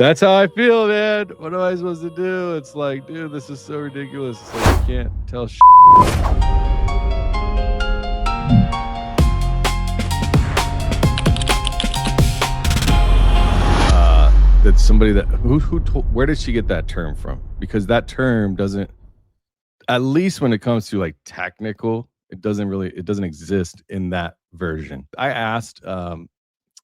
That's how I feel, man. What am I supposed to do? It's like, dude, this is so ridiculous. It's like you can't tell shit. That somebody that who told, where did she get that term from? Because that term doesn't, at least when it comes to like technical, it doesn't exist in that version. I asked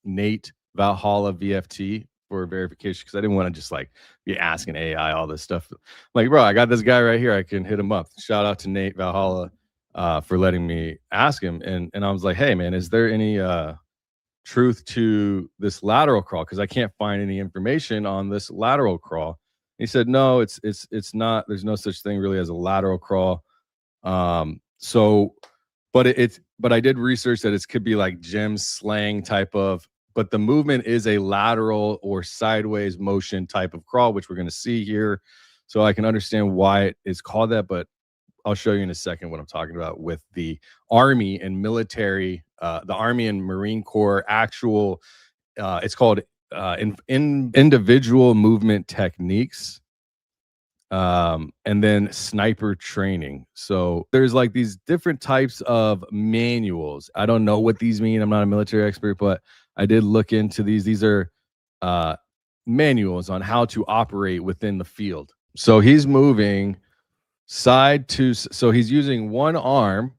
Nate Valhalla VFT for verification because I didn't want to just like be asking AI all this stuff. I'm like, bro, I got this guy right here. I can hit him up. Shout out to Nate Valhalla for letting me ask him. And I was like, hey man, is there any truth to this lateral crawl? Because I can't find any information on this lateral crawl. He said, no, it's not. There's no such thing really as a lateral crawl. So, but I did research that it could be like gym slang type of, but the movement is a lateral or sideways motion type of crawl, which we're going to see here. So I can understand why it is called that, but I'll show you in a second what I'm talking about with the Army and military, the Army and Marine Corps actual, it's called individual movement techniques, and then sniper training. So there's like these different types of manuals. I don't know what these mean. I'm not a military expert, but I did look into these. These are manuals on how to operate within the field. So he's moving side to, so he's using one arm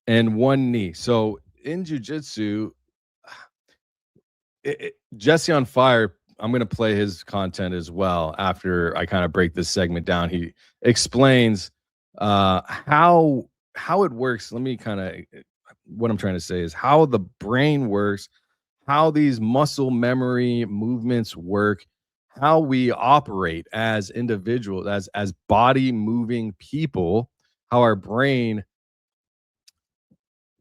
and one knee. So in jiu-jitsu, Jesse on Fire, I'm going to play his content as well after I kind of break this segment down. He explains how it works. Let me kind of, what I'm trying to say is how the brain works, how these muscle memory movements work, how we operate as individuals, as body moving people, how our brain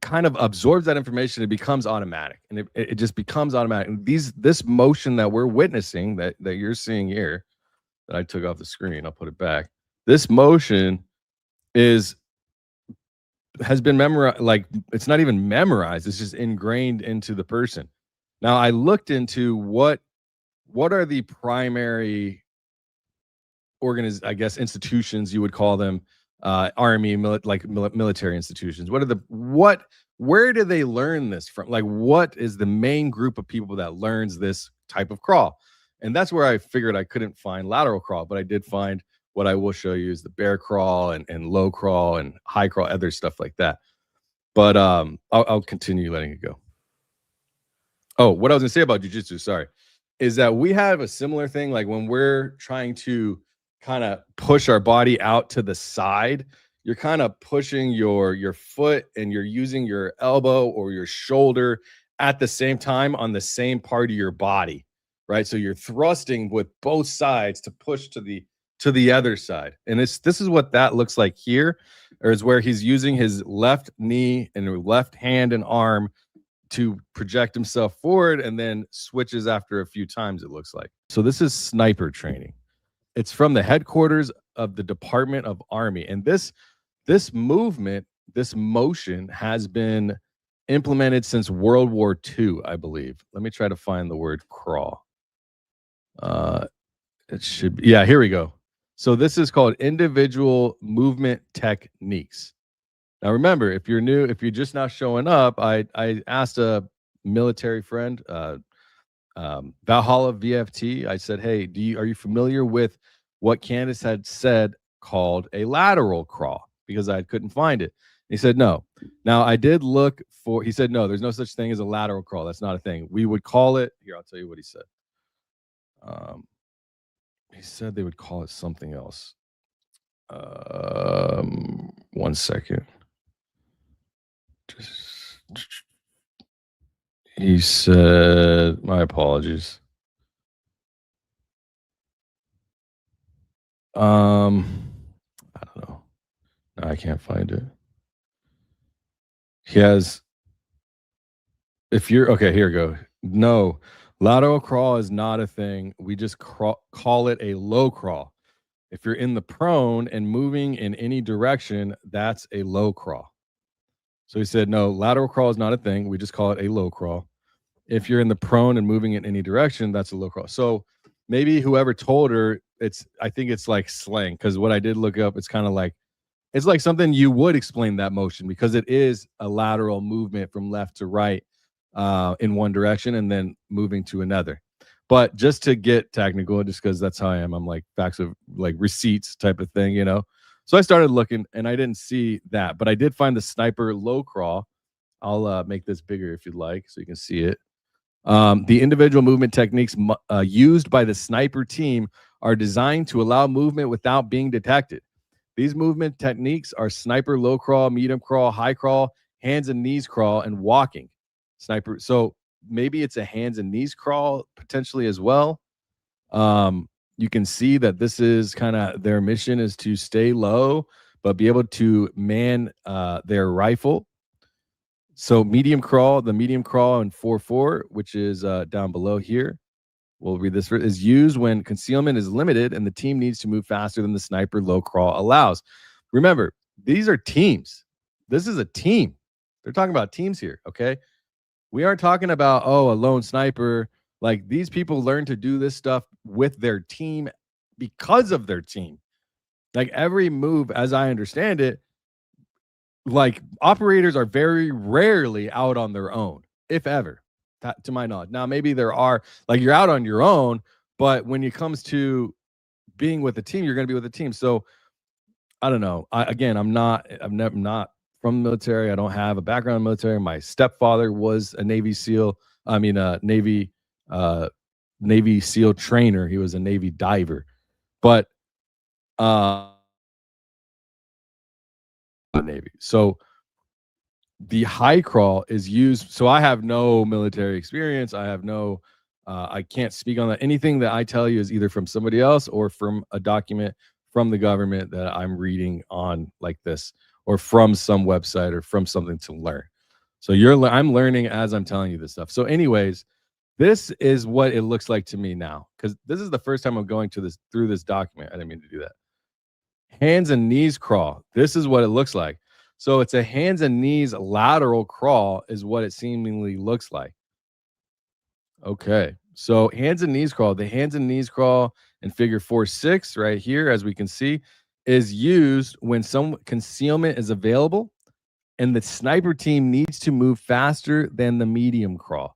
kind of absorbs that information. It becomes automatic, and it just becomes automatic. And this motion that we're witnessing, that you're seeing here, that I took off the screen, I'll put it back. This motion has been memorized. Like, it's not even memorized, it's just ingrained into the person. Now I looked into what are the primary I guess institutions, you would call them, army, military institutions. Where do they learn this from? Like, what is the main group of people that learns this type of crawl? And that's where I figured I couldn't find lateral crawl, but I did find what I will show you is the bear crawl and low crawl and high crawl, other stuff like that. But I'll continue letting it go. Oh, what I was gonna say about jiu-jitsu, sorry, is that we have a similar thing. Like when we're trying to kind of push our body out to the side, you're kind of pushing your foot and you're using your elbow or your shoulder at the same time on the same part of your body, right? So you're thrusting with both sides to push to the other side. And this is what that looks like here, or is where he's using his left knee and left hand and arm to project himself forward, and then switches after a few times, it looks like. So this is sniper training. It's from the headquarters of the Department of Army. And this movement, this motion has been implemented since World War II, I believe. Let me try to find the word crawl. It should be, yeah, here we go. So this is called individual movement techniques. Now, remember, if you're new, if you're just now showing up, I asked a military friend, Valhalla VFT. I said, hey, are you familiar with what Candace had said called a lateral crawl? Because I couldn't find it. He said, no. Now, I did look for, he said, no, there's no such thing as a lateral crawl. That's not a thing. We would call it, here, I'll tell you what he said. He said they would call it something else. 1 second. He said, my apologies. I don't know. No, I can't find it. He has, if you're, okay, here we go. No, lateral crawl is not a thing. We just call it a low crawl. If you're in the prone and moving in any direction, that's a low crawl. So he said, no, lateral crawl is not a thing. We just call it a low crawl. If you're in the prone and moving in any direction, that's a low crawl. So maybe whoever told her, I think it's like slang, because what I did look up, it's kind of like, it's like something you would explain that motion, because it is a lateral movement from left to right in one direction and then moving to another. But just to get technical, just because that's how I am, I'm like facts of like receipts type of thing, you know. So I started looking and I didn't see that, but I did find the sniper low crawl. I'll make this bigger if you'd like so you can see it. The individual movement techniques used by the sniper team are designed to allow movement without being detected. These movement techniques are sniper low crawl, medium crawl, high crawl, hands and knees crawl, and walking. Sniper. So maybe it's a hands and knees crawl potentially as well. You can see that this is kind of their mission is to stay low, but be able to man their rifle. So medium crawl, the medium crawl in 4-4, which is down below here. We'll read this. Is used when concealment is limited and the team needs to move faster than the sniper low crawl allows. Remember, these are teams. This is a team. They're talking about teams here, okay? We aren't talking about, oh, a lone sniper. Like, these people learn to do this stuff with their team because of their team. Like, every move, as I understand it, like, operators are very rarely out on their own, if ever, to my knowledge. Now, maybe there are, like, you're out on your own, but when it comes to being with a team, you're going to be with a team. So I don't know. I'm not from the military. I don't have a background in the military. My stepfather was a Navy SEAL. I mean, Navy SEAL trainer. He was a Navy diver, but Navy. So the high crawl is used. So I have no military experience. I have no. I can't speak on that. Anything that I tell you is either from somebody else or from a document from the government that I'm reading on like this, or from some website or from something to learn. So I'm learning as I'm telling you this stuff. So anyways, this is what it looks like to me now, because this is the first time I'm going through this document. I didn't mean to do that. Hands and knees crawl. This is what it looks like. So it's a hands and knees lateral crawl is what it seemingly looks like. Okay. So hands and knees crawl. The hands and knees crawl in figure 4-6 right here, as we can see, is used when some concealment is available and the sniper team needs to move faster than the medium crawl.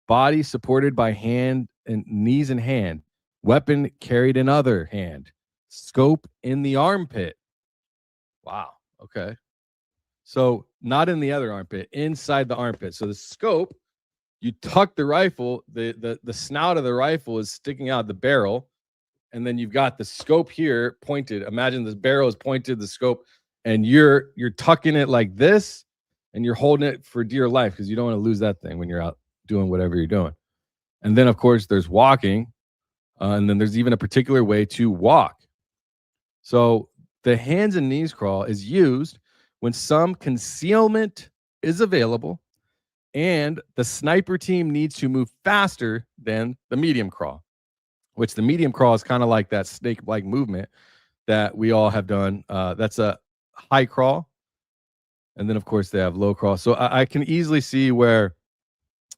Body supported by hand and knees in hand. Weapon carried in other hand. Scope in the armpit. Wow. Okay. So not in the other armpit, inside the armpit. So the scope, you tuck the rifle, the snout of the rifle is sticking out the barrel, and then you've got the scope here pointed. Imagine this barrel is pointed, the scope, and you're tucking it like this, and you're holding it for dear life because you don't want to lose that thing when you're out doing whatever you're doing. And then, of course, there's walking, and then there's even a particular way to walk. So the hands and knees crawl is used when some concealment is available and the sniper team needs to move faster than the medium crawl, which the medium crawl is kind of like that snake-like movement that we all have done. That's a high crawl. And then, of course, they have low crawl. So I can easily see where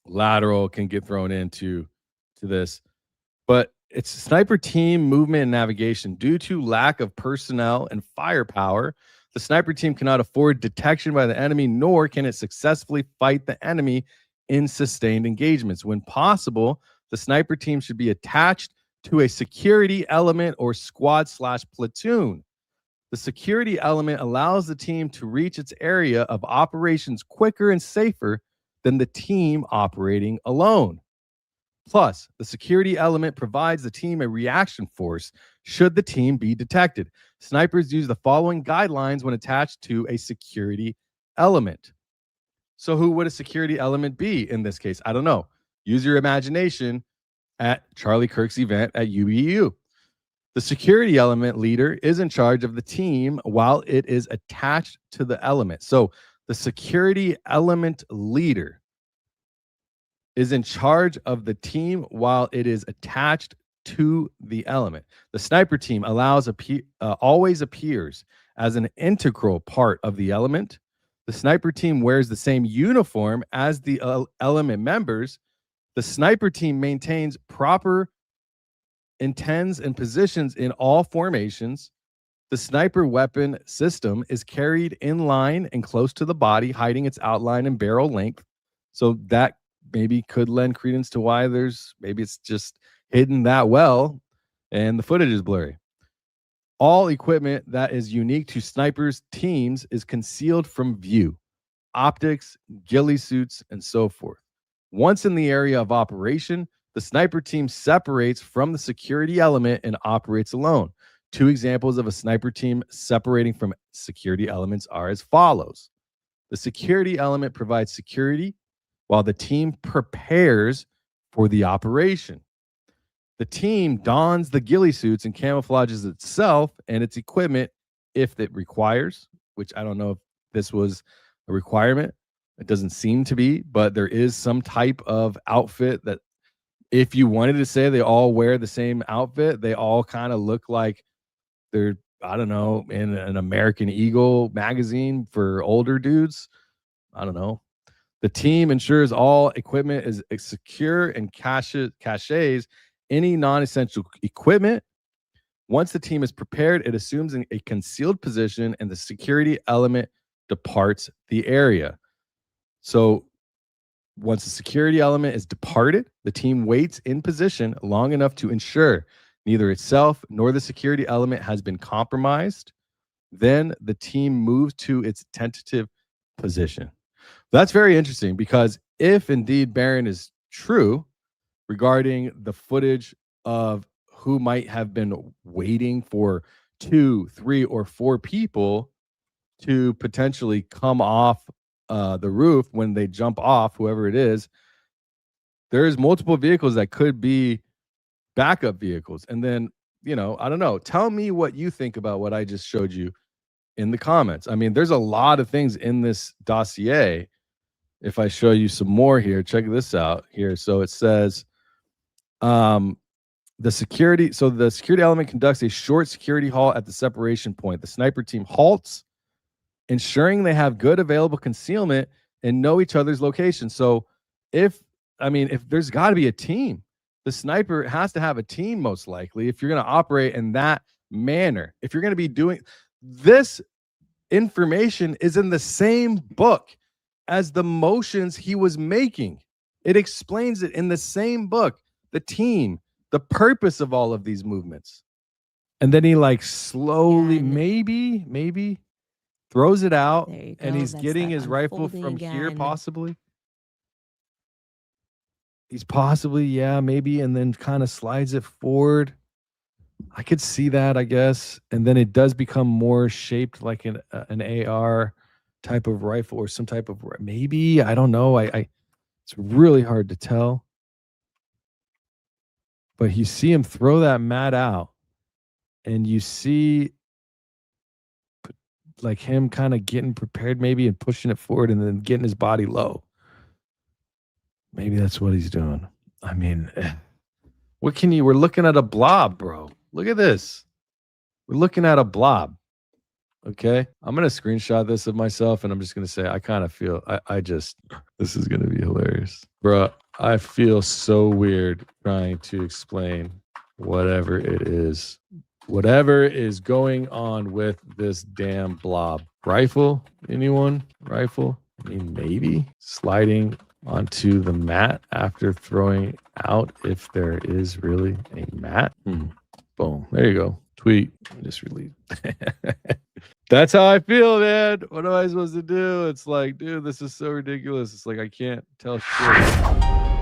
lateral can get thrown into this. But it's sniper team movement and navigation. Due to lack of personnel and firepower, the sniper team cannot afford detection by the enemy, nor can it successfully fight the enemy in sustained engagements. When possible, the sniper team should be attached to a security element or squad/platoon. The security element allows the team to reach its area of operations quicker and safer than the team operating alone. Plus, the security element provides the team a reaction force should the team be detected. Snipers use the following guidelines when attached to a security element. So who would a security element be in this case? I don't know. Use your imagination at Charlie Kirk's event at UVU. The security element leader is in charge of the team while it is attached to the element. So the security element leader is in charge of the team while it is attached to the element. The sniper team always appears as an integral part of the element. The sniper team wears the same uniform as the element members. The sniper team maintains proper intends and positions in all formations. The sniper weapon system is carried in line and close to the body, hiding its outline and barrel length. So that maybe could lend credence to why maybe it's just hidden that well and the footage is blurry. All equipment that is unique to snipers' teams is concealed from view. Optics, ghillie suits, and so forth. Once in the area of operation, the sniper team separates from the security element and operates alone. 2 examples of a sniper team separating from security elements are as follows. The security element provides security while the team prepares for the operation. The team dons the ghillie suits and camouflages itself and its equipment if it requires, which I don't know if this was a requirement. It doesn't seem to be, but there is some type of outfit that if you wanted to say they all wear the same outfit, they all kind of look like they're, I don't know, in an American Eagle magazine for older dudes. I don't know. The team ensures all equipment is secure and caches any non-essential equipment. Once the team is prepared, it assumes a concealed position and the security element departs the area. So once the security element is departed, the team waits in position long enough to ensure neither itself nor the security element has been compromised. Then the team moves to its tentative position. That's very interesting because if indeed Barron is true regarding the footage of who might have been waiting for 2, 3, or 4 people to potentially come off the roof when they jump off, whoever it is, there's multiple vehicles that could be backup vehicles. And then, I don't know. Tell me what you think about what I just showed you in the comments. I mean, there's a lot of things in this dossier. If I show you some more here, check this out here. So it says the security element conducts a short security halt at the separation point. The sniper team halts, ensuring they have good available concealment and know each other's location. So if there's got to be a team, the sniper has to have a team most likely if you're going to operate in that manner. If you're going to be doing this, information is in the same book as the motions he was making. It explains it in the same book, the team, the purpose of all of these movements. And then he slowly, maybe throws it out, and he's getting his rifle from here, possibly. He's possibly, maybe, and then kind of slides it forward. I could see that, I guess. And then it does become more shaped like an AR type of rifle or some type of, maybe, I don't know. It's really hard to tell. But you see him throw that mat out, and you see him kind of getting prepared maybe and pushing it forward and then getting his body low. Maybe that's what he's doing. I mean, we're looking at a blob, bro. Look at this. We're looking at a blob. Okay. I'm going to screenshot this of myself and I'm just going to say, I kind of feel, this is going to be hilarious. Bro, I feel so weird trying to explain whatever it is. Whatever is going on with this damn blob. Rifle? Anyone? Rifle? I mean, maybe sliding onto the mat after throwing out if there is really a mat. Boom. There you go. Tweet. Just release. That's how I feel, man. What am I supposed to do? It's like, dude, this is so ridiculous. It's like I can't tell shit.